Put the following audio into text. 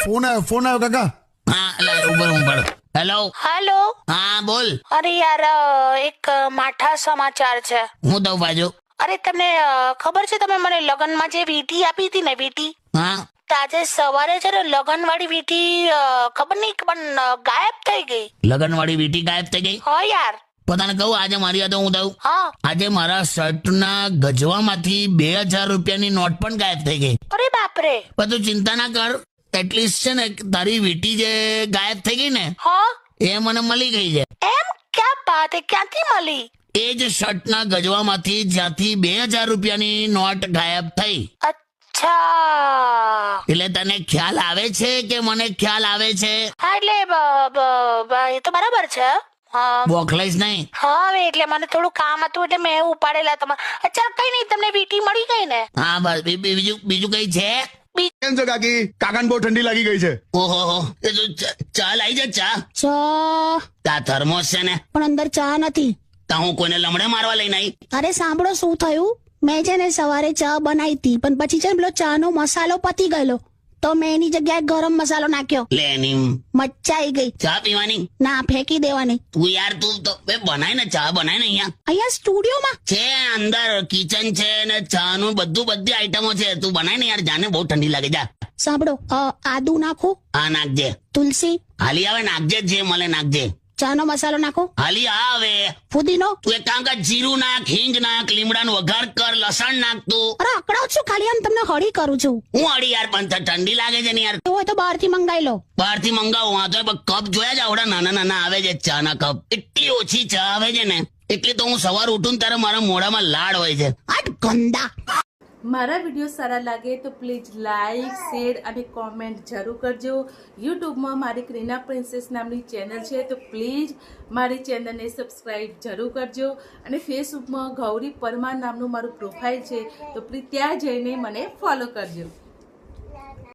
Phone આવ્યો કાકા. હા એટલે ઉપર. Hello hello. હા બોલ. અરે યાર એક માઠા સમાચાર છે. હું દઉં બાજુ. અરે તમને ખબર છે, તમે મને લગનમાં જે વીંટી આપી હતી ને, વીંટી હા તો આજે સવારે છે ને લગન વાળી વીંટી ખબર નહીં પણ ગાયબ થઈ ગઈ. લગનવાળી વીંટી ગાયબ થઈ ગઈ. હા યાર. પોતાને કહું આજે મારી યાદ હું દઉં. હા. આજે મારા શર્ટના ગજવામાંથી 2000 રૂપિયાની નોટ પણ ગાયબ થઈ ગઈ. અરે બાપરે. પણ તું ચિંતા ના કર, એટલીસ્ટ છે ને તારી વીંટી જે ગાયબ થઈ ગઈ ને હા એ મને મળી ગઈ છે. એમ ક્યાં બાત હે, ક્યાંથી મળી? એ જ શર્ટના ગજવામાંથી જ્યાંથી 2000 રૂપિયાની નોટ ગાયબ થઈ. અચ્છા. એટલે તને ખ્યાલ આવે છે કે મને ખ્યાલ આવે છે? હા એટલે એ તો બરાબર છે. હા બોખલાઈશ નહીં. હા હવે એટલે મને થોડું કામ હતું એટલે મેં ઉપાડેલા તમારે. અચ્છા કઈ નહીં, તમને વીંટી મળી ગઈ ને? હા બસ બીજું કઈ છે? કેમ છો કાકી? કાકાને બહુ ઠંડી લાગી ગઈ છે. ઓહો એ તો ચા લાવી જા. ચા ચા તા થર્મોસ છે ને? પણ અંદર ચા નથી. તા હું કોઈને લમડે મારવા લઈને આવી? અરે સાંભળો શું થયું, મેં છે ને સવારે ચા બનાવી હતી પણ પછી છે ને પેલો ચા નો મસાલો પતી ગયેલો તો મેં એની જગ્યાએ ગરમ મસાલો નાખ્યો. લે એની મચ્ચા આવી ગઈ. ચા પીવાની? ના ફેંકી દેવાની. તું યાર તું તો બનાય ને, ચા બનાય ને. અહીંયા સ્ટુડિયોમાં છે અંદર કિચન છે ને ચા નું બધી આઈટમો છે. તું બનાય ને યાર, જાને બહુ ઠંડી લાગે. જા સાંભળો, આદુ નાખો, હા નાખજે. તુલસી હાલી આવે નાખજે, જે મળે નાખજે. ચા નો મસાલો નાખો, હાલી આવે. ફુદીનો. તું એક કામ કર, જીરું નાખ, હિંગ નાખ, લીમડાનો વઘાર કર, લસણ નાખ. તું અરે અકડાવ છું ખાલી, આમ તમને હળી કરું છું. હું અડી યાર, પણ ઠંડી લાગે છે ને યાર. એવું હોય તો બહાર થી મંગાવી લો. બહાર થી મંગાવું? હા તો કપ જોયા જ આવડા નાના આવે છે ચા ના કપ. એટલી ઓછી ચા આવે છે ને, એટલે તો હું સવાર ઉઠું ત્યારે મારા મોઢામાં લાડ હોય છે. આટ ગંદા. મારા વિડીયો સારા લાગે તો પ્લીઝ લાઈક, શેર અને કોમેન્ટ જરૂર કરજો. યુટ્યુબમાં મારી ક્રીના પ્રિન્સેસ નામની ચેનલ છે તો પ્લીઝ મારી ચેનલને સબસ્ક્રાઈબ જરૂર કરજો. અને ફેસબુકમાં ગૌરી પરમાર નામનું મારું પ્રોફાઇલ છે તો પ્લીઝ ત્યાં જઈને મને ફોલો કરજો.